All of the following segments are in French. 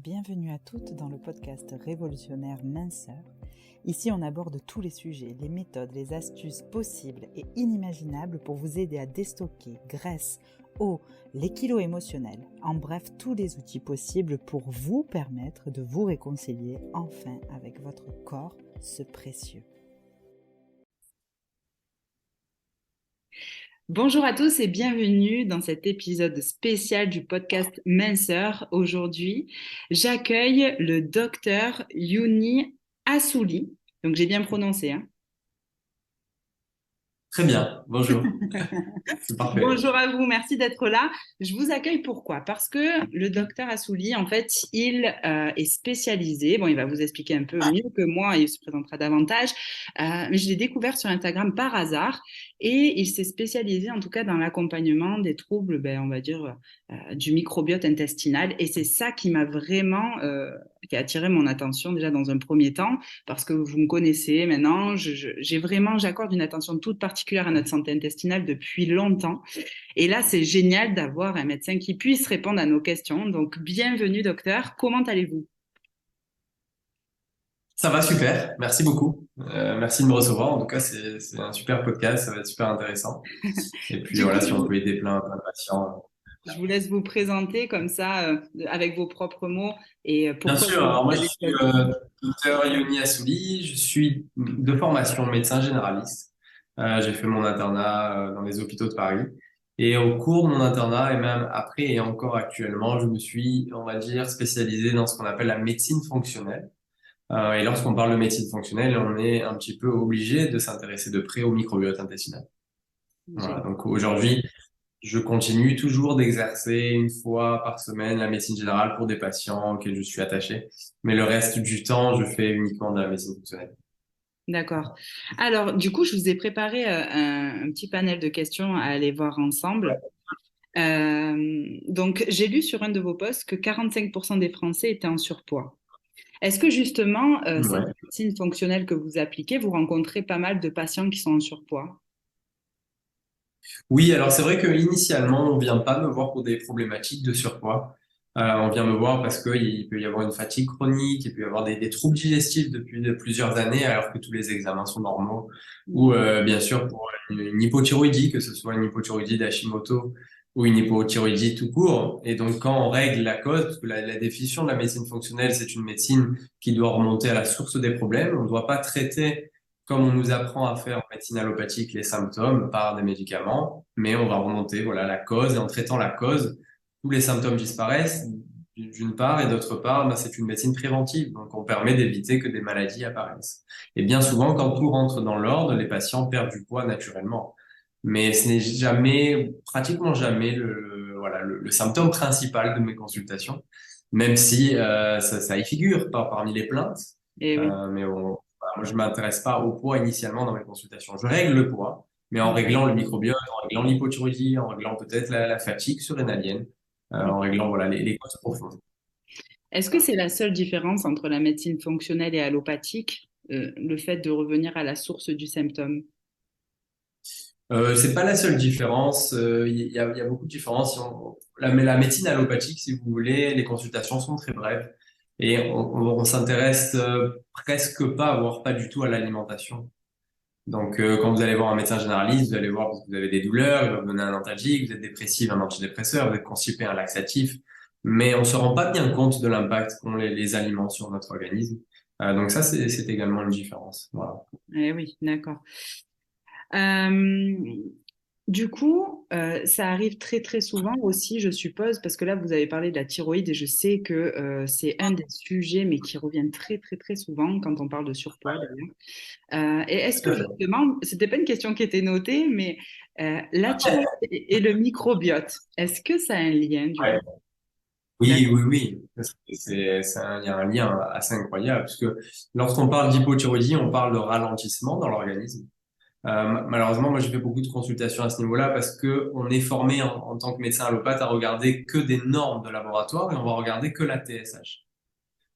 Bienvenue à toutes dans le podcast révolutionnaire Minceur. Ici, on aborde tous les sujets, les méthodes, les astuces possibles et inimaginables pour vous aider à déstocker graisse, eau, les kilos émotionnels. En bref, tous les outils possibles pour vous permettre de vous réconcilier enfin avec votre corps, ce précieux. Bonjour à tous et bienvenue dans cet épisode spécial du podcast Minceur. Aujourd'hui, j'accueille le docteur Youni Assouli. Donc, j'ai bien prononcé, hein? Très bien, bonjour. C'est parfait. Bonjour à vous, merci d'être là. Je vous accueille pourquoi? Parce que le docteur Assouli, en fait, il est spécialisé. Bon, il va vous expliquer un peu mieux que moi, il se présentera davantage. Mais je l'ai découvert sur Instagram par hasard et il s'est spécialisé en tout cas dans l'accompagnement des troubles, on va dire, du microbiote intestinal. Et c'est ça qui m'a vraiment, qui a attiré mon attention déjà dans un premier temps, parce que vous me connaissez maintenant, j'accorde une attention toute particulière à notre santé intestinale depuis longtemps. Et là, c'est génial d'avoir un médecin qui puisse répondre à nos questions. Donc, bienvenue, docteur. Comment allez-vous? Ça va super, merci beaucoup. Merci de me recevoir. En tout cas, c'est un super podcast, ça va être super intéressant. Et puis Du coup, voilà, si on peut aider plein de patients. je vous laisse vous présenter comme ça, avec vos propres mots et Bien pourquoi sûr, vous alors moi je avez suis choisi. docteur Yoni Assouli, je suis de formation médecin généraliste. J'ai fait mon internat dans les hôpitaux de Paris. Et au cours de mon internat, et même après et encore actuellement, je me suis, on va dire, spécialisé dans ce qu'on appelle la médecine fonctionnelle. Et lorsqu'on parle de médecine fonctionnelle, on est un petit peu obligé de s'intéresser de près au microbiote intestinal. Voilà, donc aujourd'hui, je continue toujours d'exercer une fois par semaine la médecine générale pour des patients auxquels je suis attaché. Mais le reste du temps, je fais uniquement de la médecine fonctionnelle. D'accord. Alors, du coup, je vous ai préparé un petit panel de questions à aller voir ensemble. Donc, j'ai lu sur un de vos posts que 45% des Français étaient en surpoids. Est-ce que justement, cette Ouais. médecine fonctionnelle que vous appliquez, vous rencontrez pas mal de patients qui sont en surpoids? Oui, alors c'est vrai que initialement, on vient pas me voir pour des problématiques de surpoids. On vient me voir parce qu'il peut y avoir une fatigue chronique, il peut y avoir des troubles digestifs depuis plusieurs années, alors que tous les examens sont normaux. Ou bien sûr pour une hypothyroïdie, que ce soit une hypothyroïdie d'Hashimoto ou une hypothyroïdie tout court. Et donc quand on règle la cause, parce que la définition de la médecine fonctionnelle, c'est une médecine qui doit remonter à la source des problèmes. On ne doit pas traiter comme on nous apprend à faire en médecine allopathique les symptômes par des médicaments, mais on va remonter voilà la cause et en traitant la cause, tous les symptômes disparaissent d'une part et d'autre part, c'est une médecine préventive, donc on permet d'éviter que des maladies apparaissent. Et bien souvent, quand tout rentre dans l'ordre, les patients perdent du poids naturellement, mais ce n'est jamais, pratiquement jamais le symptôme principal de mes consultations, même si ça y figure parmi les plaintes, Et oui. mais moi, je m'intéresse pas au poids initialement dans mes consultations. Je règle le poids, mais en réglant le microbiote, en réglant l'hypothyroïdie, en réglant peut-être la fatigue surrénalienne, en réglant voilà les causes profondes. Est-ce que c'est la seule différence entre la médecine fonctionnelle et allopathique, le fait de revenir à la source du symptôme? C'est pas la seule différence. Il y a beaucoup de différences. Mais la médecine allopathique, si vous voulez, les consultations sont très brèves et on s'intéresse presque pas, voire pas du tout à l'alimentation. Donc, quand vous allez voir un médecin généraliste, vous allez voir que vous avez des douleurs, il va vous donner un analgésique, vous êtes dépressif, un antidépresseur, vous êtes constipé, un laxatif. Mais on se rend pas bien compte de l'impact qu'ont les aliments sur notre organisme. Donc ça, c'est également une différence. Voilà. Eh oui, d'accord. Euh, du coup, ça arrive très très souvent aussi, je suppose, parce que là, vous avez parlé de la thyroïde et je sais que c'est un des sujets, mais qui revient très très très souvent quand on parle de surpoids d'ailleurs. Et est-ce Tout que à fait. justement, c'était pas une question qui était notée, mais la thyroïde et le microbiote, est-ce que ça a un lien du Ouais. coup? Oui, oui, oui. Il y a un lien assez incroyable, puisque lorsqu'on parle d'hypothyroïdie, on parle de ralentissement dans l'organisme. Malheureusement, moi, j'ai fait beaucoup de consultations à ce niveau-là parce que on est formé en tant que médecin allopathe à regarder que des normes de laboratoire et on va regarder que la TSH.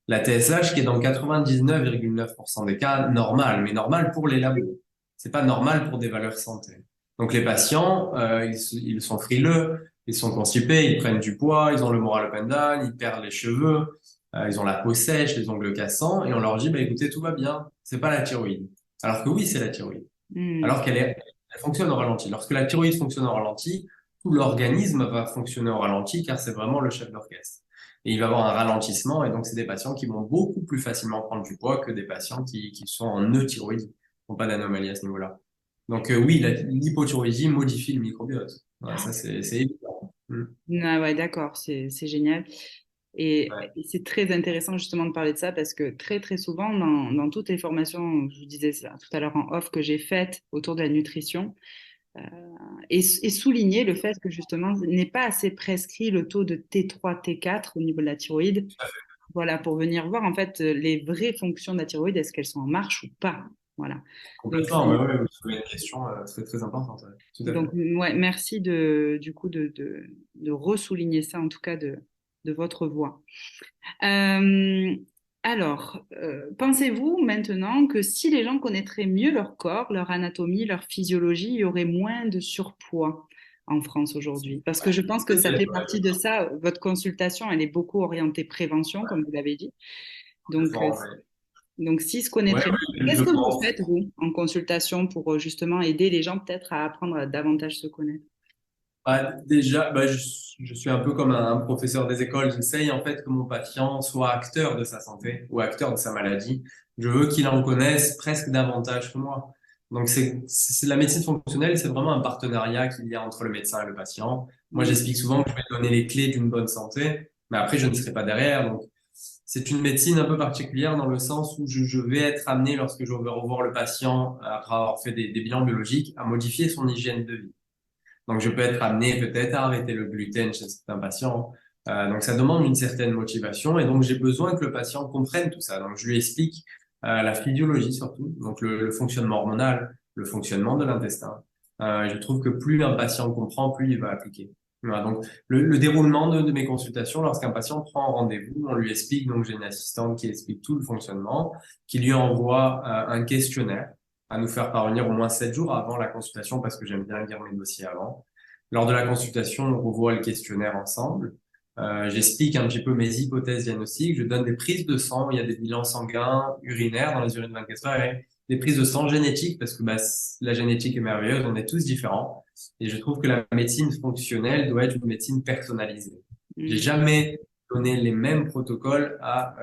La TSH qui est dans 99,9% des cas normal, mais normal pour les labos. C'est pas normal pour des valeurs santé. Donc les patients, ils sont frileux, ils sont constipés, ils prennent du poids, ils ont le moral up and down, ils perdent les cheveux. ils ont la peau sèche, les ongles cassants, et on leur dit, bah, écoutez, tout va bien, c'est pas la thyroïde. Alors que oui, c'est la thyroïde. Hmm. Alors elle fonctionne au ralenti. Lorsque la thyroïde fonctionne au ralenti, tout l'organisme va fonctionner au ralenti car c'est vraiment le chef d'orchestre. Et il va avoir un ralentissement et donc c'est des patients qui vont beaucoup plus facilement prendre du poids que des patients qui sont en euthyroïdie, qui n'ont pas d'anomalie à ce niveau-là. Donc oui, l'hypothyroïdie modifie le microbiote. Ouais, ça c'est évident. Mm. Ah ouais, d'accord, c'est génial. Ouais. Et c'est très intéressant justement de parler de ça parce que très très souvent dans toutes les formations, je vous disais ça tout à l'heure en off, que j'ai faites autour de la nutrition, euh, et souligner le fait que justement n'est pas assez prescrit le taux de T3, T4 au niveau de la thyroïde. Voilà, pour venir voir en fait les vraies fonctions de la thyroïde, est-ce qu'elles sont en marche ou pas. Voilà. Donc, Complètement, mais ouais, vous soulevez une question très très importante. Ouais. Tout à fait. ouais, merci du coup de ressouligner ça en tout cas de votre voix. Euh, alors, pensez-vous maintenant que si les gens connaîtraient mieux leur corps, leur anatomie, leur physiologie, il y aurait moins de surpoids en France aujourd'hui? Parce que je pense que ça fait partie de ça. Votre consultation, elle est beaucoup orientée prévention, comme vous l'avez dit. Donc, Complètement, ouais. s'ils se Ouais, connaîtraient mieux, ouais, qu'est-ce je que vous pense. faites, vous, en consultation pour justement aider les gens peut-être à apprendre à davantage se connaître? Bah, déjà, je suis un peu comme un professeur des écoles. J'essaye en fait que mon patient soit acteur de sa santé ou acteur de sa maladie. Je veux qu'il en connaisse presque davantage que moi. Donc c'est la médecine fonctionnelle, c'est vraiment un partenariat qu'il y a entre le médecin et le patient. Moi, Mm. j'explique souvent que je vais donner les clés d'une bonne santé, mais après, je ne serai pas derrière. Donc, c'est une médecine un peu particulière dans le sens où je vais être amené, lorsque je vais revoir le patient après avoir fait des bilans biologiques, à modifier son hygiène de vie. Donc, je peux être amené peut-être à arrêter le gluten chez certains patients. Donc, ça demande une certaine motivation et donc j'ai besoin que le patient comprenne tout ça. Donc, je lui explique la physiologie surtout, donc le fonctionnement hormonal, le fonctionnement de l'intestin. Je trouve que plus un patient comprend, plus il va appliquer. Voilà, donc, le déroulement de mes consultations, lorsqu'un patient prend un rendez-vous, on lui explique, donc j'ai une assistante qui explique tout le fonctionnement, qui lui envoie un questionnaire à nous faire parvenir au moins 7 jours avant la consultation parce que j'aime bien lire mes dossiers avant. Lors de la consultation, on revoit le questionnaire ensemble. J'explique un petit peu mes hypothèses diagnostiques. Je donne des prises de sang. Il y a des bilans sanguins, urinaires dans les urines 24 heures et des prises de sang génétiques parce que bah, la génétique est merveilleuse. On est tous différents. Et je trouve que la médecine fonctionnelle doit être une médecine personnalisée. J'ai Mm. jamais donné les mêmes protocoles à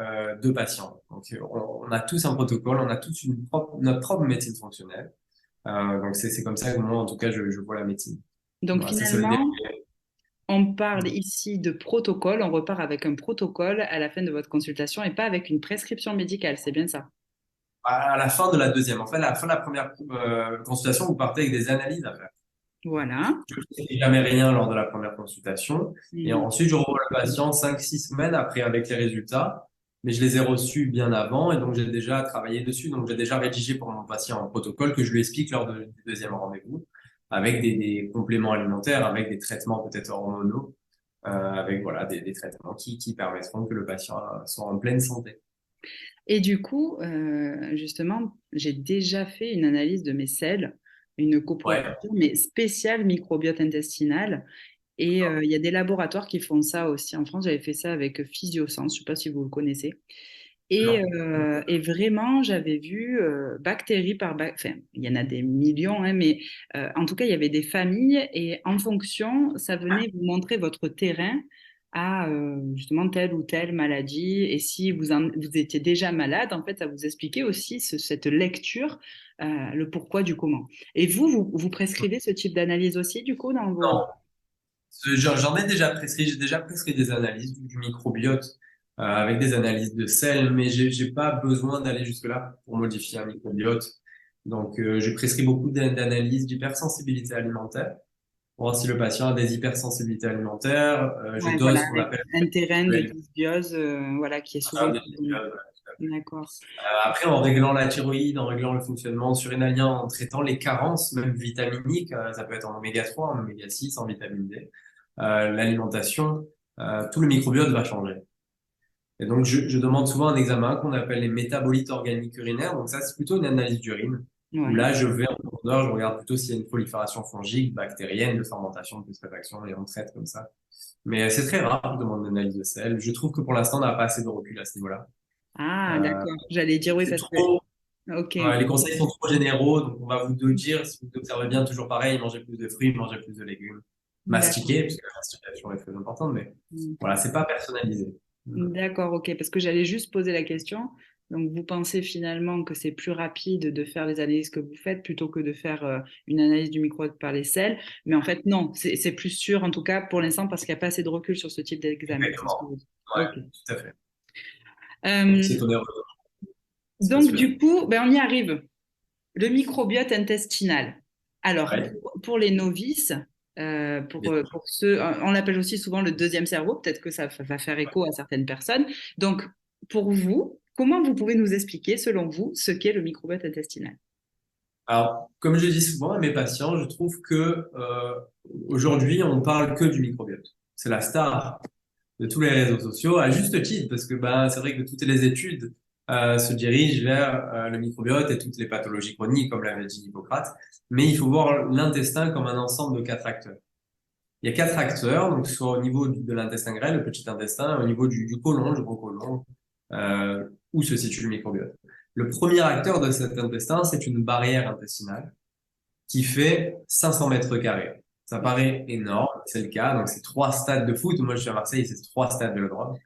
deux patients. Donc, on a tous un protocole, on a tous notre propre médecine fonctionnelle. Donc, c'est comme ça que moi, en tout cas, je vois la médecine. Donc Voilà, ça, c'est le début. finalement, on parle ici de protocole, on repart avec un protocole à la fin de votre consultation et pas avec une prescription médicale, c'est bien ça? À la fin de la deuxième, en fait, à la fin de la première consultation, vous partez avec des analyses à faire. Voilà. Je ne fais jamais rien lors de la première consultation. Et Mm. ensuite, je revois le patient 5, 6 semaines après avec les résultats. Mais je les ai reçus bien avant et donc j'ai déjà travaillé dessus. Donc j'ai déjà rédigé pour mon patient un protocole que je lui explique lors du deuxième rendez-vous avec des compléments alimentaires, avec des traitements peut-être hormonaux, avec voilà des traitements qui permettront que le patient soit en pleine santé. Et du coup, justement, j'ai déjà fait une analyse de mes selles, une Ouais. coproduction, mais spéciale microbiote intestinal. Et il y a des laboratoires qui font ça aussi en France. J'avais fait ça avec Physiosense, je ne sais pas si vous le connaissez. Non. Et vraiment, j'avais vu bactérie par bactérie, enfin, il y en a des millions, hein, mais en tout cas, il y avait des familles et en fonction, ça venait vous montrer votre terrain à justement telle ou telle maladie. Et si vous étiez déjà malade, en fait, ça vous expliquait aussi cette lecture, le pourquoi du comment. Et vous prescrivez ce type d'analyse aussi, du coup, dans vos... Non. J'en ai déjà prescrit, j'ai déjà prescrit des analyses du microbiote avec des analyses de sel, mais j'ai pas besoin d'aller jusque-là pour modifier un microbiote. Donc, j'ai prescrit beaucoup d'analyses d'hypersensibilité alimentaire pour voir si le patient a des hypersensibilités alimentaires. Je Ouais, voilà, dose ce qu'on avec appelle un terrain de le dysbiose, voilà, qui est souvent coordonné. D'accord. Après, en réglant la thyroïde, en réglant le fonctionnement surrénalien, en traitant les carences, même vitaminiques, ça peut être en oméga 3, en oméga 6, en vitamine D, l'alimentation, tout le microbiote va changer. Et donc, je demande souvent un examen qu'on appelle les métabolites organiques urinaires. Donc ça, c'est plutôt une analyse d'urine, où Ouais. là, je vais en profondeur, je regarde plutôt s'il y a une prolifération fongique, bactérienne, de fermentation, de putréfaction, et on traite comme ça. Mais c'est très rare, je demande une analyse de sel. Je trouve que pour l'instant, on n'a pas assez de recul à ce niveau-là. Ah, Euh, d'accord. J'allais dire oui c'est parce que... trop, Ok, ouais, les conseils sont trop généraux, donc on va vous deux dire, si vous observez bien, toujours pareil, mangez plus de fruits, mangez plus de légumes. d'accord. Mastiquer, parce que la mastication est très importante, mais Mm. voilà, c'est pas personnalisé. D'accord, ok. Parce que j'allais juste poser la question. Donc, vous pensez finalement que c'est plus rapide de faire les analyses que vous faites plutôt que de faire une analyse du microbiote par les selles. Mais en fait, non, c'est plus sûr, en tout cas pour l'instant, parce qu'il n'y a pas assez de recul sur ce type d'examen. C'est ce que Exactement. vous dites. Ouais, Ok. tout à fait. Donc, Euh, c'est onéreux, c'est pas donc, sûr. du coup, ben, on y arrive. Le microbiote intestinal. Alors, Ouais. pour les novices, pour ceux, on l'appelle aussi souvent le deuxième cerveau, peut-être que ça va faire écho à certaines personnes. Donc, pour vous, comment vous pouvez nous expliquer, selon vous, ce qu'est le microbiote intestinal? Alors, comme je dis souvent à mes patients, je trouve que aujourd'hui, on parle que du microbiote. C'est la star de tous les réseaux sociaux, à juste titre, parce que ben, c'est vrai que toutes les études se dirigent vers le microbiote et toutes les pathologies chroniques, comme l'avait dit Hippocrate. Mais il faut voir l'intestin comme un ensemble de 4 acteurs. Il y a 4 acteurs, donc soit au niveau de l'intestin grêle, le petit intestin, au niveau du côlon, le gros côlon, où se situe le microbiote. Le premier acteur de cet intestin, c'est une barrière intestinale qui fait 500 mètres carrés. Ça paraît énorme, c'est le cas. Donc, c'est 3 stades de foot. Moi, je suis à Marseille, c'est 3 stades de Vélodrome,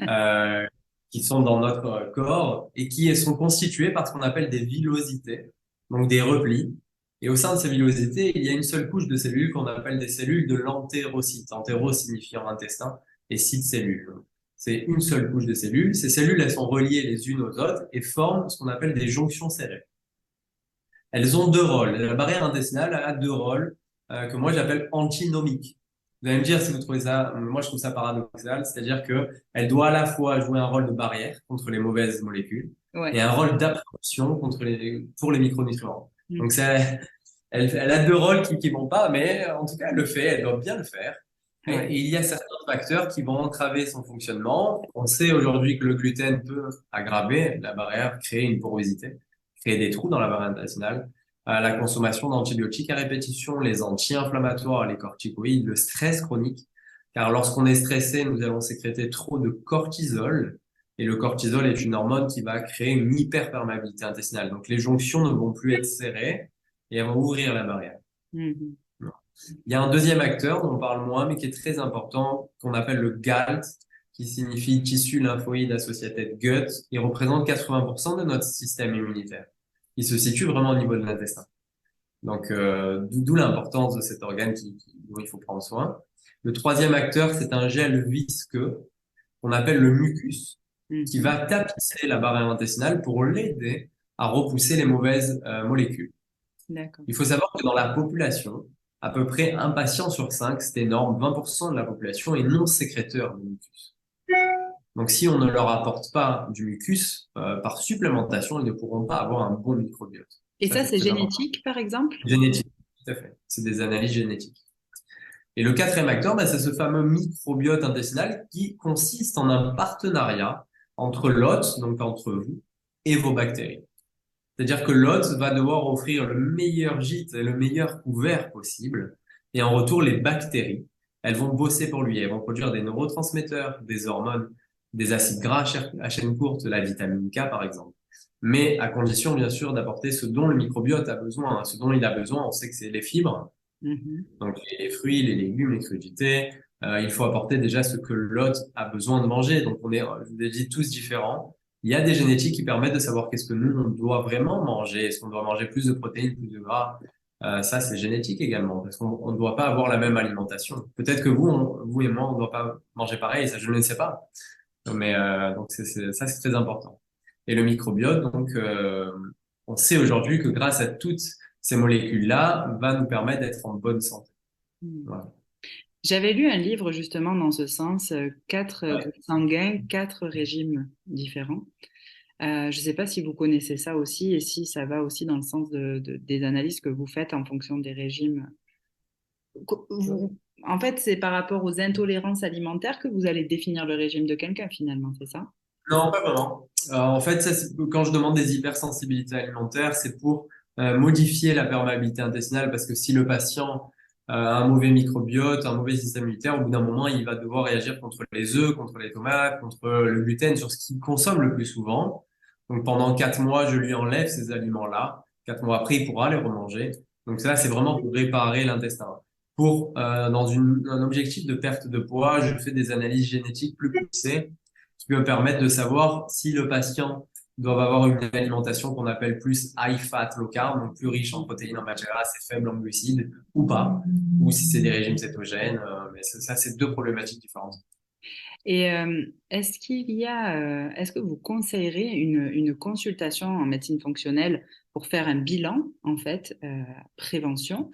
euh, qui sont dans notre corps et qui sont constitués par ce qu'on appelle des villosités, donc des replis. Et au sein de ces villosités, il y a une seule couche de cellules qu'on appelle des cellules de l'entérocyte. Entéro signifiant intestin et cyte cellule. C'est une seule couche de cellules. Ces cellules, elles sont reliées les unes aux autres et forment ce qu'on appelle des jonctions serrées. Elles ont 2 rôles. La barrière intestinale a 2 rôles que moi j'appelle antinomiques. Vous allez me dire si vous trouvez ça, moi je trouve ça paradoxal, c'est-à-dire que elle doit à la fois jouer un rôle de barrière contre les mauvaises molécules et Ouais. un rôle d'absorption pour les micronutriments. Mm. Donc elle a 2 rôles qui vont pas, mais en tout cas elle le fait, elle doit bien le faire. Et Ouais. il y a certains facteurs qui vont entraver son fonctionnement. On sait aujourd'hui que le gluten peut aggraver la barrière, créer une porosité, créer des trous dans la barrière intestinale. La consommation d'antibiotiques à répétition, les anti-inflammatoires, les corticoïdes, le stress chronique. Car lorsqu'on est stressé, nous allons sécréter trop de cortisol. Et le cortisol est une hormone qui va créer une hyperperméabilité intestinale. Donc les jonctions ne vont plus être serrées et elles vont ouvrir la barrière. Mhm. Il y a un deuxième acteur dont on parle moins, mais qui est très important, qu'on appelle le GALT, qui signifie tissu lymphoïde associated gut. Il représente 80% de notre système immunitaire. Il se situe vraiment au niveau de l'intestin. Donc, d'où l'importance de cet organe dont il faut prendre soin. Le troisième acteur, c'est un gel visqueux qu'on appelle le mucus, qui Mhm. va tapisser la barrière intestinale pour l'aider à repousser les mauvaises molécules. D'accord. Il faut savoir que dans la population, à peu près un patient sur 5, c'est énorme, 20% de la population est non sécréteur de mucus. Donc, si on ne leur apporte pas du mucus par supplémentation, ils ne pourront pas avoir un bon microbiote. Et Ça, ça, c'est c'est très important. génétique, par exemple? Génétique, tout à fait. C'est des analyses génétiques. Et le quatrième acteur, bah, c'est ce fameux microbiote intestinal qui consiste en un partenariat entre l'hôte, donc entre vous, et vos bactéries. C'est-à-dire que l'hôte va devoir offrir le meilleur gîte et le meilleur couvert possible. Et en retour, les bactéries, elles vont bosser pour lui. Elles vont produire des neurotransmetteurs, des hormones, des acides gras à chaîne courte, la vitamine K par exemple. Mais à condition, bien sûr, d'apporter ce dont le microbiote a besoin. Ce dont il a besoin, on sait que c'est les fibres, Mhm. donc les fruits, les légumes, les crudités. Il faut apporter déjà ce que l'hôte a besoin de manger. Donc on est, je vous ai dit, tous différents. Il y a des génétiques qui permettent de savoir qu'est-ce que nous, on doit vraiment manger. Est-ce qu'on doit manger plus de protéines, plus de gras? Ça, c'est génétique également, parce qu'on ne doit pas avoir la même alimentation. Peut-être que vous et moi, on ne doit pas manger pareil, ça, je ne sais pas. Mais donc ça, c'est très important. Et le microbiote, donc, on sait aujourd'hui que grâce à toutes ces molécules-là, va nous permettre d'être en bonne santé. Mhm. Voilà. J'avais lu un livre justement dans ce sens, quatre Ouais. groupes sanguins, quatre régimes différents. Je ne sais pas si vous connaissez ça aussi et si ça va aussi dans le sens des analyses que vous faites en fonction des régimes. En fait, c'est par rapport aux intolérances alimentaires que vous allez définir le régime de quelqu'un finalement, c'est ça? Non, pas vraiment. En fait, quand je demande des hypersensibilités alimentaires, c'est pour modifier la perméabilité intestinale parce que si le patient a un mauvais microbiote, un mauvais système immunitaire, au bout d'un moment, il va devoir réagir contre les œufs, contre les tomates, contre le gluten, sur ce qu'il consomme le plus souvent. Donc pendant 4 mois, je lui enlève ces aliments-là. 4 mois après, il pourra les remanger. Donc ça, c'est vraiment pour réparer l'intestin. Pour dans un objectif de perte de poids, je fais des analyses génétiques plus poussées qui me permettent de savoir si le patient doivent avoir une alimentation qu'on appelle plus high fat, low carb, donc plus riche en protéines, en matières grasses et faible en glucides, ou pas, ou si c'est des régimes cétogènes. Mais ça, c'est deux problématiques différentes. Et est-ce que vous conseillerez une consultation en médecine fonctionnelle pour faire un bilan, en fait, prévention,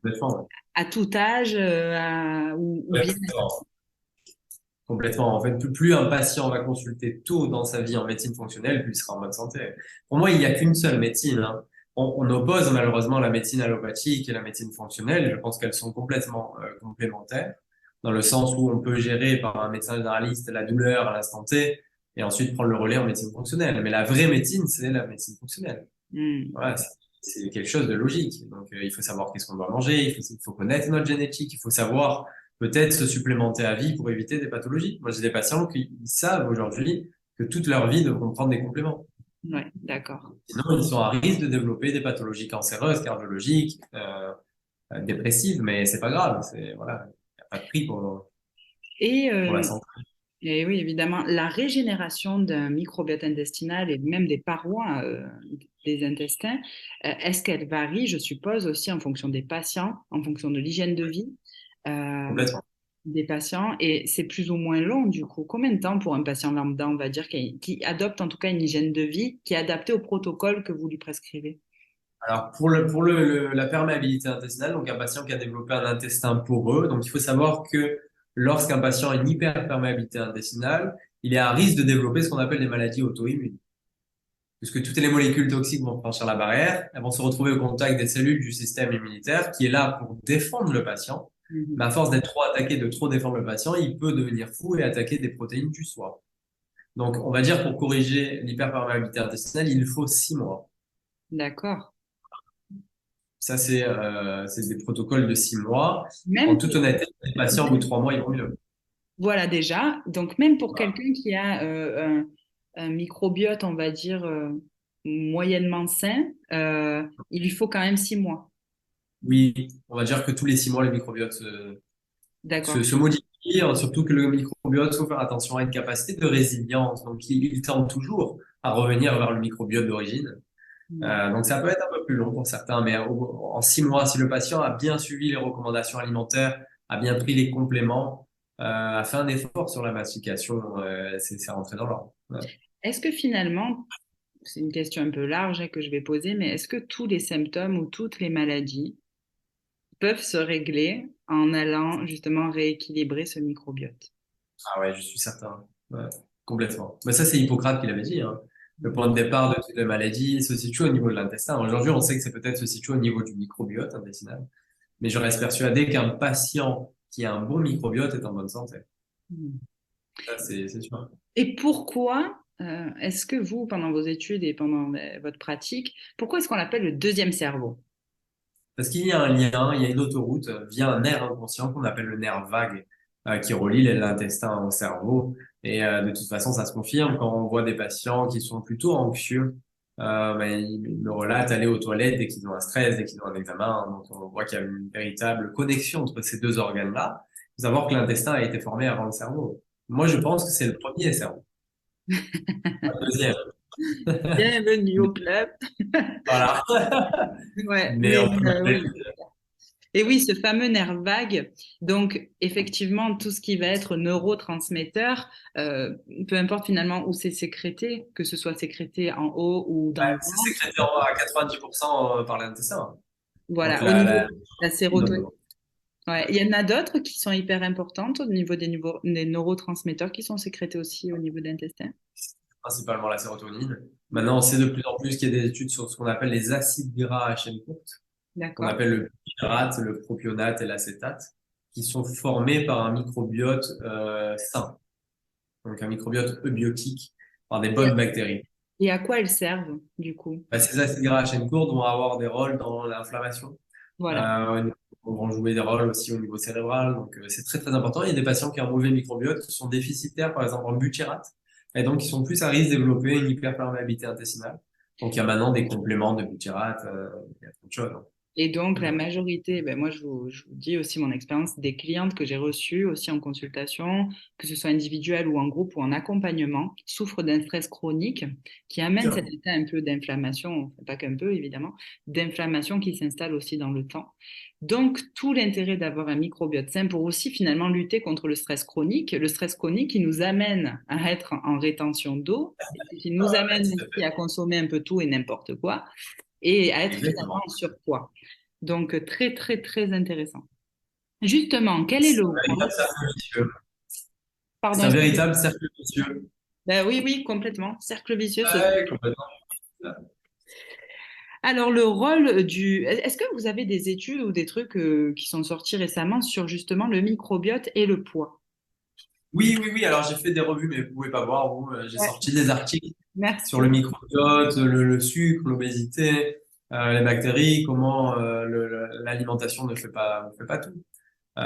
Complètement. à tout âge, ou Ouais. bien... Complètement. Complètement. En fait, plus un patient va consulter tôt dans sa vie en médecine fonctionnelle, plus il sera en bonne santé. Pour moi, il n'y a qu'une seule médecine, hein. On oppose malheureusement la médecine allopathique et la médecine fonctionnelle. Je pense qu'elles sont complètement complémentaires, dans le sens où on peut gérer par un médecin généraliste la douleur à l'instant T et ensuite prendre le relais en médecine fonctionnelle. Mais la vraie médecine, c'est la médecine fonctionnelle. Hmm, Voilà, c'est quelque chose de logique. Donc, il faut savoir qu'est-ce qu'on doit manger, il faut connaître notre génétique, il faut savoir peut-être se supplémenter à vie pour éviter des pathologies. Moi, j'ai des patients qui ils savent aujourd'hui que toute leur vie devront prendre des compléments. ouais, d'accord. Sinon, ils sont à risque de développer des pathologies cancéreuses, cardiologiques, dépressives, mais c'est pas grave. C'est, voilà, il n'y a pas de prix Et, pour la euh, santé. et oui, évidemment, la régénération d'un microbiote intestinal et même des parois des intestins, est-ce qu'elle varie, je suppose, aussi en fonction des patients, en fonction de l'hygiène de vie Complètement. des patients, et c'est plus ou moins long du coup. Combien de temps pour un patient lambda, on va dire, qui adopte en tout cas une hygiène de vie qui est adaptée au protocole que vous lui prescrivez? Alors, la perméabilité intestinale, donc un patient qui a développé un intestin poreux, donc il faut savoir que lorsqu'un patient a une hyperperméabilité intestinale, il est à risque de développer ce qu'on appelle des maladies auto-immunes. Puisque toutes les molécules toxiques vont franchir la barrière, elles vont se retrouver au contact des cellules du système immunitaire qui est là pour défendre le patient. Mais Mhm. à force d'être trop attaqué, de trop défendre le patient, il peut devenir fou et attaquer des protéines du foie. Donc, on va dire pour corriger l'hyperperméabilité intestinale, il faut 6 mois. D'accord. Ça, c'est des protocoles de 6 mois. En Même toute pour, honnêteté, les patients, au bout de 3 mois, ils vont mieux. voilà déjà, donc même pour Voilà. quelqu'un qui a un microbiote, on va dire, moyennement sain, il lui faut quand même 6 mois. Oui, on va dire que tous les 6 mois, le microbiote D'accord. se modifie, hein, surtout que le microbiote, faut faire attention à une capacité de résilience. Donc, il tend toujours à revenir vers le microbiote d'origine. Mm. Donc, ça peut être un peu plus long pour certains, mais en 6 mois, si le patient a bien suivi les recommandations alimentaires, a bien pris les compléments, a fait un effort sur la mastication, c'est rentré dans l'ordre. Ouais. Est-ce que finalement, c'est une question un peu large que je vais poser, mais est-ce que tous les symptômes ou toutes les maladies peuvent se régler en allant justement rééquilibrer ce microbiote? Ah ouais, je suis certain. Ouais, complètement. Mais ça, c'est Hippocrate qui l'avait dit, hein. Le point de départ de toutes les maladies se situe au niveau de l'intestin. Aujourd'hui, on sait que c'est peut-être se situe au niveau du microbiote intestinal. Mais je reste persuadé qu'un patient qui a un bon microbiote est en bonne santé. Mm. Ça, c'est sûr. Et pourquoi est-ce que vous, pendant vos études et pendant votre pratique, pourquoi est-ce qu'on l'appelle le deuxième cerveau? Parce qu'il y a un lien, il y a une autoroute via un nerf inconscient qu'on appelle le nerf vague, qui relie l'intestin au cerveau. Et de toute façon, ça se confirme quand on voit des patients qui sont plutôt anxieux. Ben, ils me relatent aller aux toilettes dès qu'ils ont un stress, dès qu'ils ont un examen. Donc, on voit qu'il y a une véritable connexion entre ces deux organes-là. Il faut savoir que l'intestin a été formé avant le cerveau. Moi, je pense que c'est le premier cerveau, pas le deuxième. Bienvenue au club. Voilà. Ouais, Mais mais on peut oui. Et oui, ce fameux nerf vague, donc effectivement, tout ce qui va être neurotransmetteur, peu importe finalement où c'est sécrété, que ce soit sécrété en haut ou dans le c'est ventre, sécrété à 90% par l'intestin. Donc, voilà, au niveau de la sérotonine. notamment. Ouais. Il y en a d'autres qui sont hyper importantes au niveau des neurotransmetteurs qui sont sécrétés aussi au niveau de l'intestin. Principalement la sérotonine. Maintenant, on sait de plus en plus qu'il y a des études sur ce qu'on appelle les acides gras à chaîne courte, qu'on D'accord. appelle le butyrate, le propionate et l'acétate, qui sont formés par un microbiote sain, donc un microbiote eubiotique, par des bonnes bactéries. Et à quoi elles servent, du coup? Bah, ces acides gras à chaîne courte vont avoir des rôles dans l'inflammation. Voilà. Euh, vont jouer des rôles aussi au niveau cérébral. Donc, c'est très, très important. Il y a des patients qui ont un mauvais microbiote, qui sont déficitaires, par exemple, en butyrate, et donc, ils sont plus à risque de développer une hyperperméabilité intestinale. Donc, il y a maintenant des compléments de butyrate, il y a plein de choses, hein. Et donc, la majorité, ben moi, je vous dis aussi mon expérience des clientes que j'ai reçues aussi en consultation, que ce soit individuel ou en groupe ou en accompagnement, souffrent d'un stress chronique qui amène cet état un peu d'inflammation, enfin, pas qu'un peu évidemment, d'inflammation qui s'installe aussi dans le temps. Donc, tout l'intérêt d'avoir un microbiote sain pour aussi finalement lutter contre le stress chronique qui nous amène à être en rétention d'eau, et qui nous Ah, ouais, amène tout à aussi fait. à consommer un peu tout et n'importe quoi et à être finalement Exactement. en surpoids. Donc, très, très, très intéressant. Justement, quel est C'est le un rôle? véritable cercle vicieux. Pardon, C'est un excusez-moi. véritable cercle vicieux. Ben oui, oui, complètement. Cercle vicieux, c'est ça. Ouais, complètement. Alors, le rôle du... Est-ce que vous avez des études ou des trucs qui sont sortis récemment sur justement le microbiote et le poids? Oui, oui, oui. Alors, j'ai fait des revues, mais vous pouvez pas voir, vous. J'ai Ouais, sorti des articles sur le merci. microbiote, le sucre, l'obésité, les bactéries, comment l'alimentation ne fait pas tout.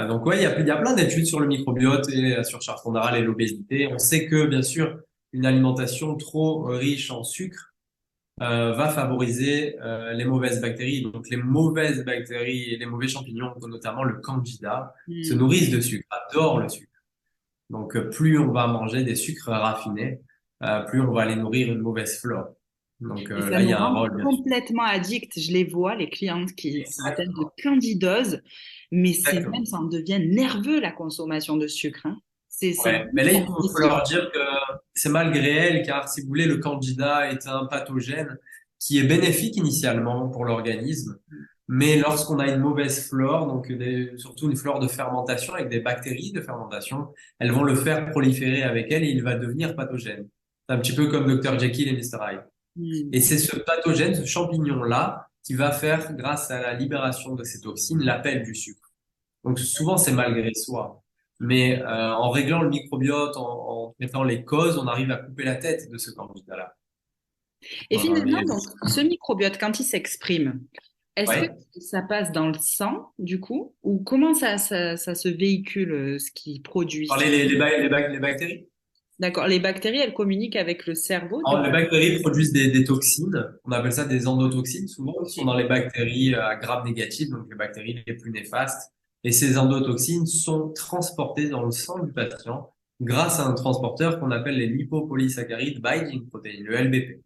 Donc, ouais, il y a plein d'études sur le microbiote et la surcharge pondérale et l'obésité. On sait que, bien sûr, une alimentation trop riche en sucre va favoriser les mauvaises bactéries. Donc, les mauvaises bactéries et les mauvais champignons, notamment le candida, se Hmm. nourrissent de sucre, adorent le sucre. Donc, plus on va manger des sucres raffinés, plus on va aller nourrir une mauvaise flore. Donc, Et ça là, il y nous a un rend rôle, bien sûr. complètement addicts. Je les vois, les clientes qui sont atteintes de Exactement. candidose, mais c'est même, Exactement. ça en devient nerveux la consommation de sucre, hein. C'est Ouais. Mais là, vraiment il faut agressif. leur dire que c'est malgré elle, car si vous voulez, le candida est un pathogène qui est bénéfique initialement pour l'organisme. Mais lorsqu'on a une mauvaise flore, donc surtout une flore de fermentation avec des bactéries de fermentation, elles vont le faire proliférer avec elle et il va devenir pathogène. C'est un petit peu comme Dr Jekyll et Mr Hyde. Hmm. Et c'est ce pathogène, ce champignon-là, qui va faire, grâce à la libération de ces toxines, l'appel du sucre. Donc souvent, c'est malgré soi. Mais en réglant le microbiote, en traitant les causes, on arrive à couper la tête de ce candidat-là. Et Voilà, finalement, mais donc, ce microbiote, quand il s'exprime, est-ce que ouais. ça passe dans le sang, du coup, ou comment ça se véhicule, ce qu'il produit? Parler les bactéries. D'accord. Les bactéries, elles communiquent avec le cerveau, du Alors, les coup. bactéries produisent des toxines. On appelle ça des endotoxines, souvent, qui sont Ok. dans les bactéries à Gram négatif, donc les bactéries les plus néfastes. Et ces endotoxines sont transportées dans le sang du patient grâce à un transporteur qu'on appelle les lipopolysaccharides binding protein, le LBP.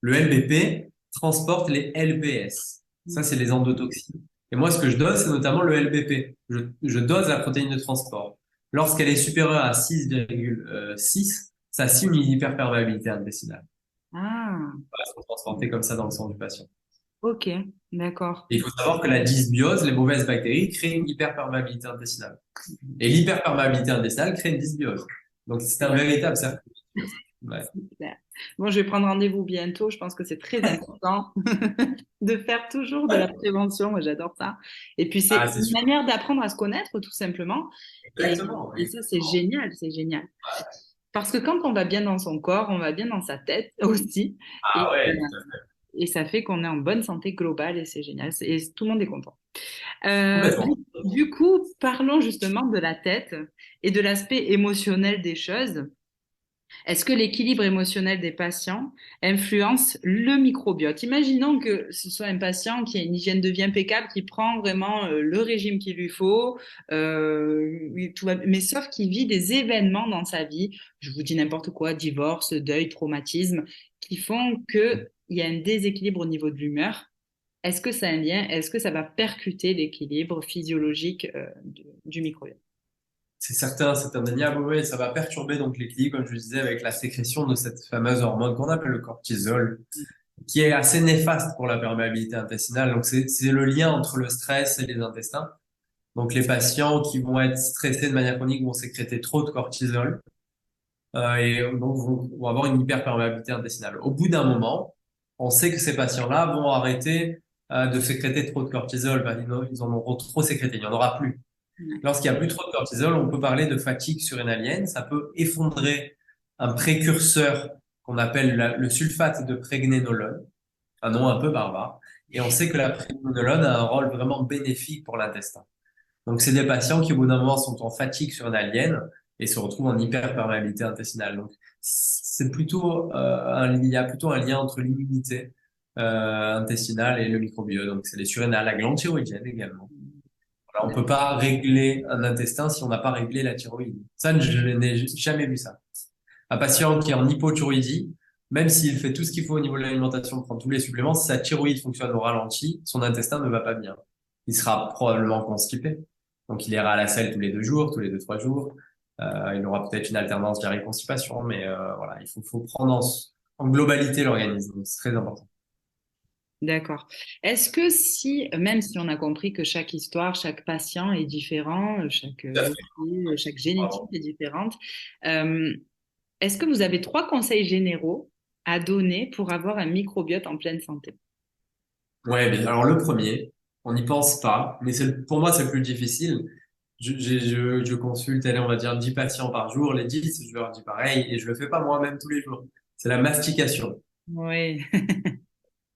Le LBP transporte les LPS. Ça, c'est les endotoxines. Et moi, ce que je dose, c'est notamment le LBP. Je dose la protéine de transport. Lorsqu'elle est supérieure à 6,6, ça signe une hyperperméabilité intestinale. Ah, Elles sont transportées comme ça dans le sang du patient. ok, d'accord. Et il faut savoir que la dysbiose, les mauvaises bactéries, créent une hyperperméabilité intestinale. Et l'hyperperméabilité intestinale crée une dysbiose. Donc, c'est un véritable cercle vicieux. Ouais. Super. Bon, je vais prendre rendez-vous bientôt. Je pense que c'est très important de faire toujours de la prévention. Moi, j'adore ça. Et puis, Ah, c'est c'est une sûr. manière d'apprendre à se connaître, tout simplement. Exactement. Et ça, c'est Exactement. génial, c'est génial. Parce que quand on va bien dans son corps, on va bien dans sa tête aussi. Ah Et, ouais, tout à fait. et ça fait qu'on est en bonne santé globale et c'est génial. Et tout le monde est content. Euh, Complètement. du coup, parlons justement de la tête et de l'aspect émotionnel des choses. Est-ce que l'équilibre émotionnel des patients influence le microbiote? Imaginons que ce soit un patient qui a une hygiène de vie impeccable, qui prend vraiment le régime qu'il lui faut, oui, mais sauf qu'il vit des événements dans sa vie, je vous dis n'importe quoi, divorce, deuil, traumatisme, qui font qu'il y a un déséquilibre au niveau de l'humeur. Est-ce que ça a un lien? Est-ce que ça va percuter l'équilibre physiologique du microbiote? C'est certain, c'est indéniable. Oui, ça va perturber donc l'équilibre, comme je le disais, avec la sécrétion de cette fameuse hormone qu'on appelle le cortisol, qui est assez néfaste pour la perméabilité intestinale. Donc, c'est le lien entre le stress et les intestins. Donc, les patients qui vont être stressés de manière chronique vont sécréter trop de cortisol et donc vont avoir une hyperperméabilité intestinale. Au bout d'un moment, on sait que ces patients-là vont arrêter de sécréter trop de cortisol. Ben, ils en auront trop sécrété, il n'y en aura plus. Lorsqu'il n'y a plus trop de cortisol, on peut parler de fatigue surrénalienne. Ça peut effondrer un précurseur qu'on appelle le sulfate de prégnénolone, un nom un peu barbare. Et on sait que la prégnénolone a un rôle vraiment bénéfique pour l'intestin. Donc, c'est des patients qui, au bout d'un moment, sont en fatigue sur une aliène et se retrouvent en hyperperméabilité intestinale. Donc, c'est plutôt, il y a plutôt un lien entre l'immunité intestinale et le microbiote. Donc, c'est les surrénales, la glande thyroïdienne également. Alors, on peut pas régler un intestin si on n'a pas réglé la thyroïde. Ça, je n'ai jamais vu ça. Un patient qui est en hypothyroïdie, même s'il fait tout ce qu'il faut au niveau de l'alimentation, prend tous les suppléments, si sa thyroïde fonctionne au ralenti, son intestin ne va pas bien. Il sera probablement constipé. Donc, il ira à la selle tous les 2 jours, tous les 2, 3 jours. Il aura peut-être une alternance diarrhée-constipation, mais voilà, faut prendre en globalité l'organisme. C'est très important. D'accord. Est-ce que si, même si on a compris que chaque histoire, chaque patient est différent, chaque Tout à fait. dossier, chaque génétique Bravo. est différente, euh, est-ce que vous avez 3 conseils généraux à donner pour avoir un microbiote en pleine santé? Ouais, mais alors le premier, on n'y pense pas, mais pour moi, c'est le plus difficile. Je consulte, allez, on va dire 10 patients par jour, les 10, je leur dis pareil, et je le fais pas moi-même tous les jours. C'est la mastication. Oui.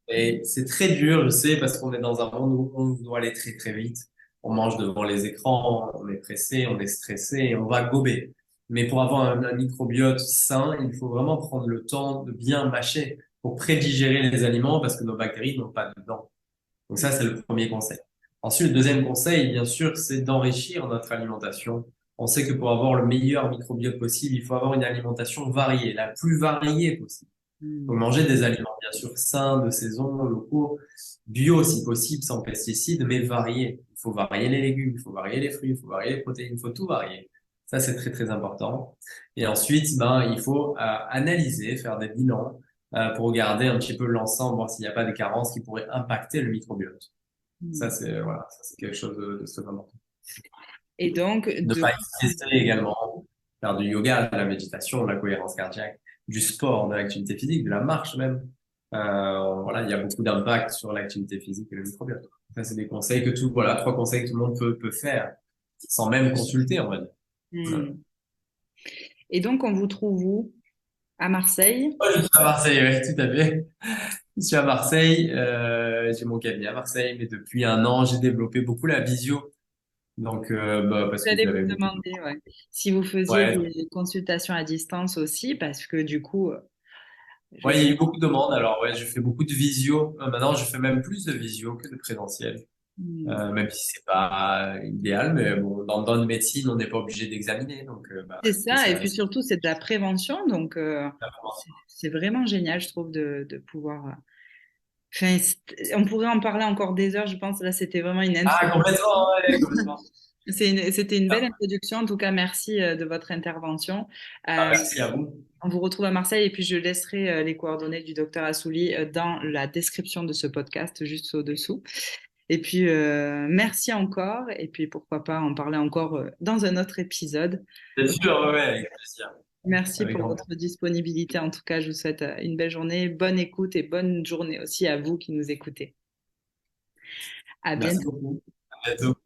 Et c'est très dur, je sais, parce qu'on est dans un monde où on doit aller très très vite. On mange devant les écrans, on est pressé, on est stressé, on va gober. Mais pour avoir un microbiote sain, il faut vraiment prendre le temps de bien mâcher pour prédigérer les aliments parce que nos bactéries n'ont pas de dents. Donc ça, c'est le premier conseil. Ensuite, le deuxième conseil, bien sûr, c'est d'enrichir notre alimentation. On sait que pour avoir le meilleur microbiote possible, il faut avoir une alimentation variée, la plus variée possible. Donc Hmm. manger des aliments, bien sûr, sains, de saison, locaux, bio si possible, sans pesticides, mais variés. Il faut varier les légumes, il faut varier les fruits, il faut varier les protéines, il faut tout varier. Ça, c'est très, très important. Et ensuite, ben, il faut analyser, faire des bilans pour regarder un petit peu l'ensemble, voir s'il n'y a pas des carences qui pourraient impacter le microbiote. Ça, Hmm. c'est voilà, ça, c'est quelque chose de très important. Et donc, Ne de... pas hésiter également, faire du yoga, de la méditation, de la cohérence cardiaque, du sport, de l'activité physique, de la marche même. Voilà, il y a beaucoup d'impact sur l'activité physique et le microbiote. Ça, c'est des conseils que voilà, 3 conseils que tout le monde peut faire sans même consulter, on va dire. Voilà. Hmm. Et donc, on vous trouve où? À Marseille? Moi, je suis à Marseille, ouais, tout à fait. Je suis à Marseille, j'ai mon cabinet à Marseille, mais depuis un an, j'ai développé beaucoup la visio. Donc, parce que J'allais vous j'avais beaucoup de... demander, ouais, si vous faisiez Ouais, des consultations à distance aussi, parce que du coup, je ouais, il y sais. a eu beaucoup de demandes. Alors, ouais, je fais beaucoup de visio. Maintenant, je fais même plus de visio que de présentiel. Hmm. Même si c'est pas idéal, mais bon, dans une médecine, on n'est pas obligé d'examiner. Donc, C'est c'est ça, et ça. puis surtout, c'est de la prévention, donc c'est vraiment génial, je trouve, de pouvoir. Enfin, on pourrait en parler encore des heures, je pense. Là, c'était vraiment une Ah, introduction. complètement, ouais, complètement. C'était une belle Ah, introduction. En tout cas, merci de votre intervention. Euh, merci à vous. on vous retrouve à Marseille et puis je laisserai les coordonnées du docteur Assouli dans la description de ce podcast, juste au-dessous. Et puis, merci encore. Et puis, pourquoi pas en parler encore dans un autre épisode. Bien sûr, ouais, ouais, avec plaisir. Merci Avec pour grand votre plaisir. disponibilité. En tout cas, je vous souhaite une belle journée, bonne écoute et bonne journée aussi à vous qui nous écoutez. À Merci bientôt. beaucoup. À bientôt.